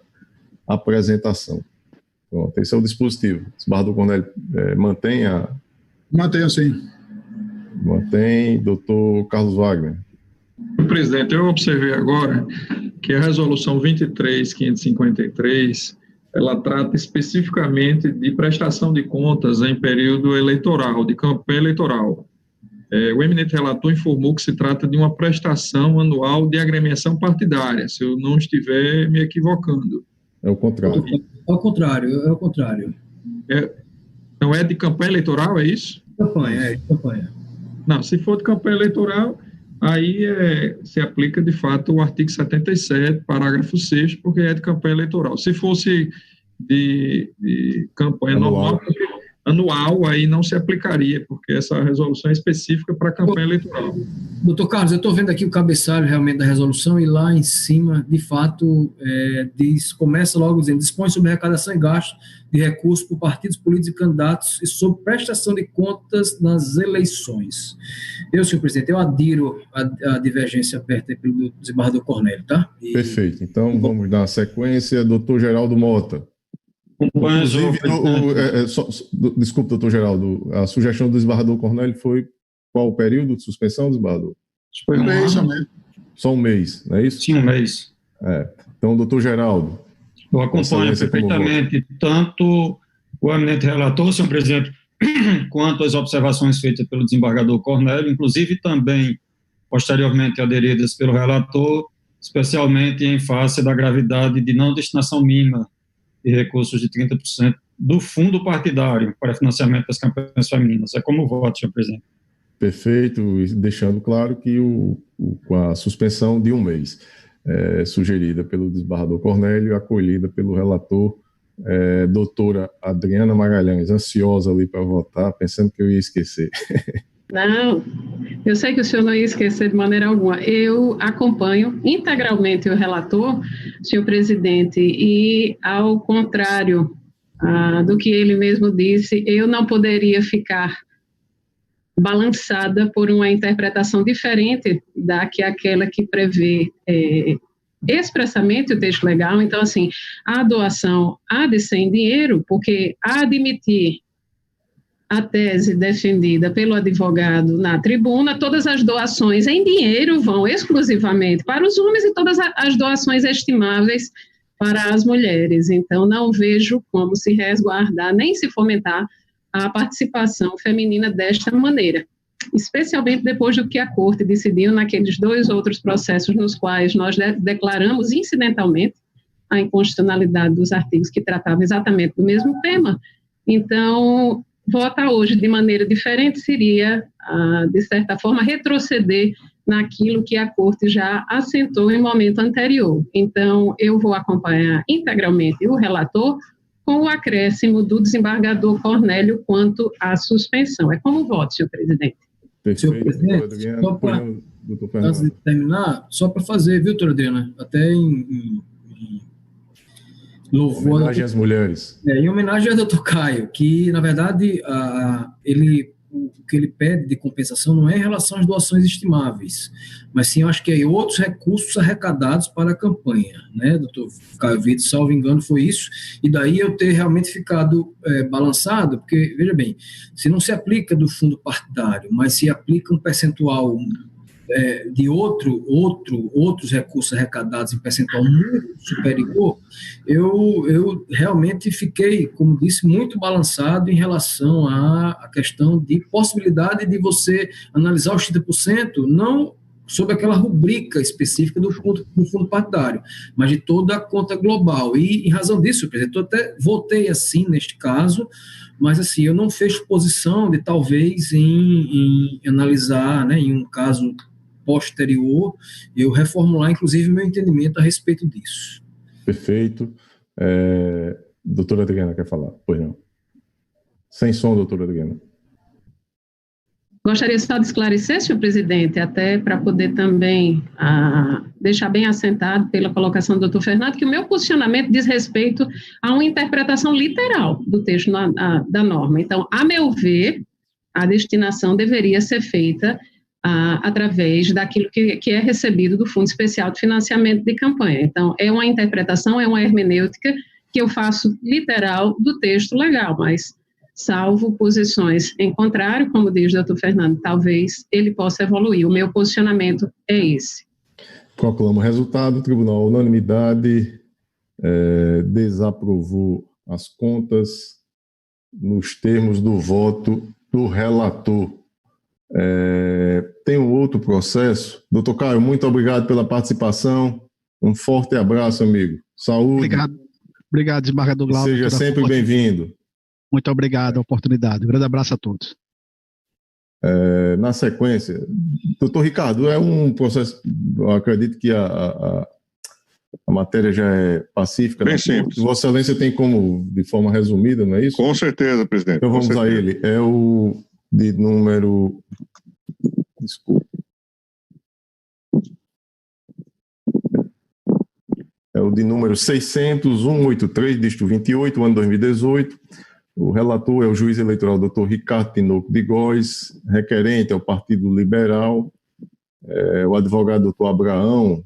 apresentação. Pronto, esse é o dispositivo. Desembargador Cornélio, mantenha? Mantenha, sim. Mantém. Doutor Carlos Wagner. Presidente, eu observei agora que a resolução 23.553 ela trata especificamente de prestação de contas em período eleitoral, de campanha eleitoral. O eminente relator informou que se trata de uma prestação anual de agremiação partidária, se eu não estiver me equivocando. É o contrário. É o contrário. Não é de campanha eleitoral, é isso? De campanha. Não, se for de campanha eleitoral, aí se aplica, de fato, o artigo 77, parágrafo 6º, porque é de campanha eleitoral. Se fosse de campanha normal, anual, aí não se aplicaria, porque essa resolução é específica para a campanha eleitoral. Doutor Carlos, eu estou vendo aqui o cabeçalho realmente da resolução e lá em cima, de fato, começa logo dizendo: dispõe sobre arrecadação e gasto de recursos por partidos políticos e candidatos e sobre prestação de contas nas eleições. Senhor presidente, eu adiro a divergência aberta pelo desembargador Cornélio, tá? Perfeito. Então, vamos dar sequência. Doutor Geraldo Mota. Inclusive, desculpe, doutor Geraldo, a sugestão do desembargador Cornélio foi qual o período de suspensão, desembargador? Foi um mês. Só um mês, não é isso? Sim, um mês. Então, doutor Geraldo. Eu acompanho perfeitamente tanto o eminente relator, senhor presidente, quanto as observações feitas pelo desembargador Cornélio, inclusive também, posteriormente, aderidas pelo relator, especialmente em face da gravidade de não destinação mínima de recursos de 30% do fundo partidário para financiamento das campanhas femininas. É como voto, senhor presidente. Perfeito, e deixando claro que com a suspensão de um mês, sugerida pelo desembargador Cornélio, acolhida pelo relator, doutora Adriana Magalhães, ansiosa ali para votar, pensando que eu ia esquecer. Não, eu sei que o senhor não ia esquecer de maneira alguma. Eu acompanho integralmente o relator, senhor presidente, e ao contrário do que ele mesmo disse, eu não poderia ficar balançada por uma interpretação diferente daquela que prevê expressamente o texto legal. Então, assim, a doação há de ser em dinheiro, porque há de admitir a tese defendida pelo advogado na tribuna, todas as doações em dinheiro vão exclusivamente para os homens e todas as doações estimáveis para as mulheres. Então, não vejo como se resguardar nem se fomentar a participação feminina desta maneira, especialmente depois do que a Corte decidiu naqueles 2 outros processos nos quais nós declaramos incidentalmente a inconstitucionalidade dos artigos que tratavam exatamente do mesmo tema. Então, votar hoje de maneira diferente seria, de certa forma, retroceder naquilo que a Corte já assentou em momento anterior. Então, eu vou acompanhar integralmente o relator com o acréscimo do desembargador Cornélio quanto à suspensão. É como voto, senhor presidente. Senhor presidente, antes de terminar, só para fazer, viu, doutora Adriana, até em louvor... Homenagem às mulheres. Em homenagem ao doutor Caio, que, na verdade, o que ele pede de compensação não é em relação às doações estimáveis, mas sim, eu acho que é outros recursos arrecadados para a campanha, né, doutor Caio Vitor, salvo engano, foi isso, e daí eu ter realmente ficado balançado, porque, veja bem, se não se aplica do fundo partidário, mas se aplica um percentual de outros recursos arrecadados em percentual muito superior, eu realmente fiquei, como disse, muito balançado em relação à questão de possibilidade de você analisar os 30%, não sob aquela rubrica específica do fundo partidário, mas de toda a conta global. E, em razão disso, presidente, eu até votei assim neste caso, mas assim, eu não fecho posição de talvez em analisar, né, em um caso posterior, eu reformular, inclusive, meu entendimento a respeito disso. Perfeito. Doutora Adriana, quer falar? Pois não. Sem som, doutora Adriana. Gostaria só de esclarecer, senhor presidente, até para poder também deixar bem assentado pela colocação do doutor Fernando, que o meu posicionamento diz respeito a uma interpretação literal do texto da norma. Então, a meu ver, a destinação deveria ser feita através daquilo que é recebido do Fundo Especial de Financiamento de Campanha. Então, é uma interpretação, é uma hermenêutica que eu faço literal do texto legal, mas salvo posições em contrário, como diz o doutor Fernando, talvez ele possa evoluir. O meu posicionamento é esse. Proclamo o resultado. O tribunal, unanimidade, desaprovou as contas nos termos do voto do relator. Tem um outro processo. Doutor Caio, muito obrigado pela participação. Um forte abraço, amigo. Saúde. Obrigado, desembargador Glauber. Seja sempre bem-vindo. Muito obrigado a oportunidade. Um grande abraço a todos. Na sequência, doutor Ricardo, é um processo, eu acredito que A matéria já é pacífica. Bem simples. Vossa Excelência tem como, de forma resumida, não é isso? Com certeza, presidente. Então vamos a ele. É o de número... Desculpe. É o de número 600-183, dígito 28, ano 2018. O relator é o juiz eleitoral Dr. Ricardo Tinoco de Góes, requerente é o Partido Liberal, o advogado Dr. Abraão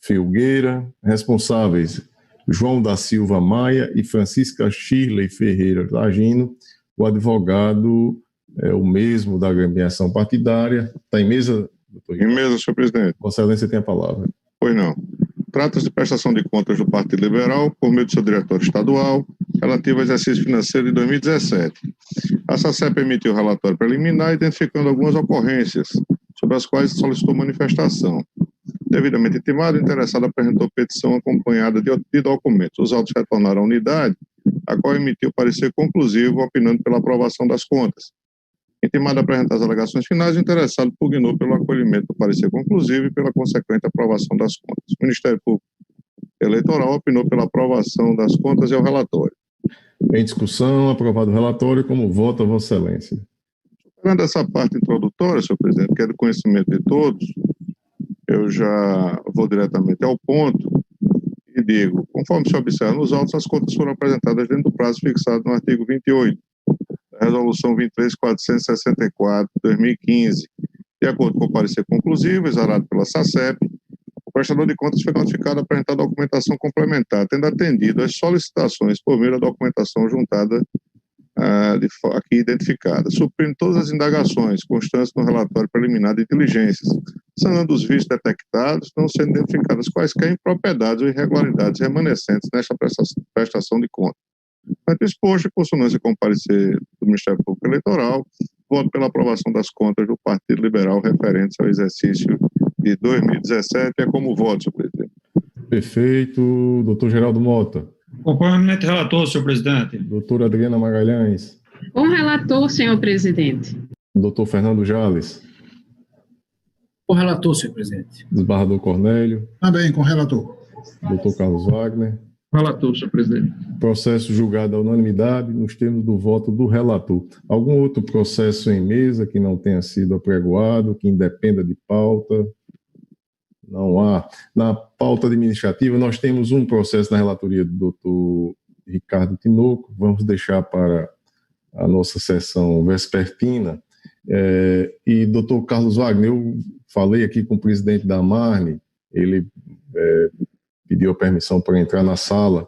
Filgueira, responsáveis João da Silva Maia e Francisca Shirley Ferreira Lagino. O advogado é o mesmo da agremiação partidária. Está em mesa, doutor Ricardo? Em mesa, senhor presidente. Vossa Excelência tem a palavra. Pois não. Trata-se de prestação de contas do Partido Liberal por meio do seu diretório estadual relativo ao exercício financeiro de 2017. A SACEP emitiu o relatório preliminar identificando algumas ocorrências sobre as quais solicitou manifestação. Devidamente intimado, o interessado apresentou petição acompanhada de documentos. Os autos retornaram à unidade, a qual emitiu parecer conclusivo opinando pela aprovação das contas. Intimado a apresentar as alegações finais, o interessado pugnou pelo acolhimento do parecer conclusivo e pela consequente aprovação das contas. O Ministério Público Eleitoral opinou pela aprovação das contas e ao relatório. Em discussão, aprovado o relatório, como vota Vossa Excelência? Superando essa parte introdutória, senhor presidente, que é do conhecimento de todos, eu já vou diretamente ao ponto e digo, conforme se observa nos autos, as contas foram apresentadas dentro do prazo fixado no artigo 28, da Resolução 23.464, de 2015. De acordo com o parecer conclusivo, exarado pela SACEP, o prestador de contas foi notificado a apresentar documentação complementar, tendo atendido às solicitações por meio da documentação juntada aqui identificada, suprindo todas as indagações constantes no relatório preliminar de diligências, sanando os vícios detectados, não sendo identificadas quaisquer impropriedades ou irregularidades remanescentes nesta prestação de contas. Ante exposto, em consonância com o parecer do Ministério Público Eleitoral, voto pela aprovação das contas do Partido Liberal referentes ao exercício de 2017. É como voto, senhor presidente. Perfeito. Doutor Geraldo Mota. Concordo com o relator, senhor presidente. Doutora Adriana Magalhães. Com o relator, senhor presidente. Doutor Fernando Jales. Com o relator, senhor presidente. Desembargador Cornélio. Também com o relator. Doutor Carlos Wagner. Relator, senhor presidente. Processo julgado à unanimidade nos termos do voto do relator. Algum outro processo em mesa que não tenha sido apregoado, que independa de pauta? Não há. Na pauta administrativa, nós temos um processo na relatoria do doutor Ricardo Tinoco, vamos deixar para a nossa sessão vespertina. E doutor Carlos Wagner, eu falei aqui com o presidente da Marne, ele pediu a permissão para entrar na sala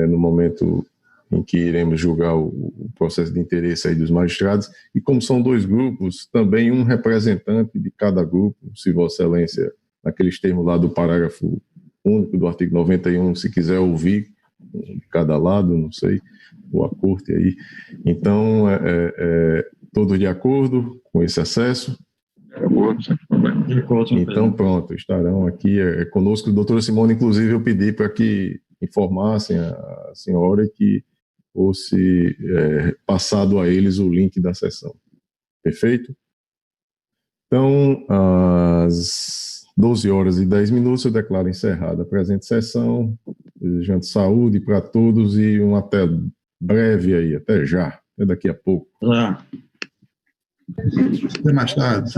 no momento em que iremos julgar o processo de interesse aí dos magistrados, e como são dois grupos, também um representante de cada grupo, se Vossa Excelência, naqueles termos lá do parágrafo único do artigo 91, se quiser ouvir de cada lado, não sei, ou a corte aí. Então, todos de acordo com esse acesso? Sem problema. Então, pronto, estarão aqui conosco. Doutora Simone, inclusive, eu pedi para que informassem a senhora e que fosse passado a eles o link da sessão. Perfeito? Então, às 12h10, eu declaro encerrada a presente sessão, desejando saúde para todos e um até breve aí, até já, até daqui a pouco. Até mais tarde.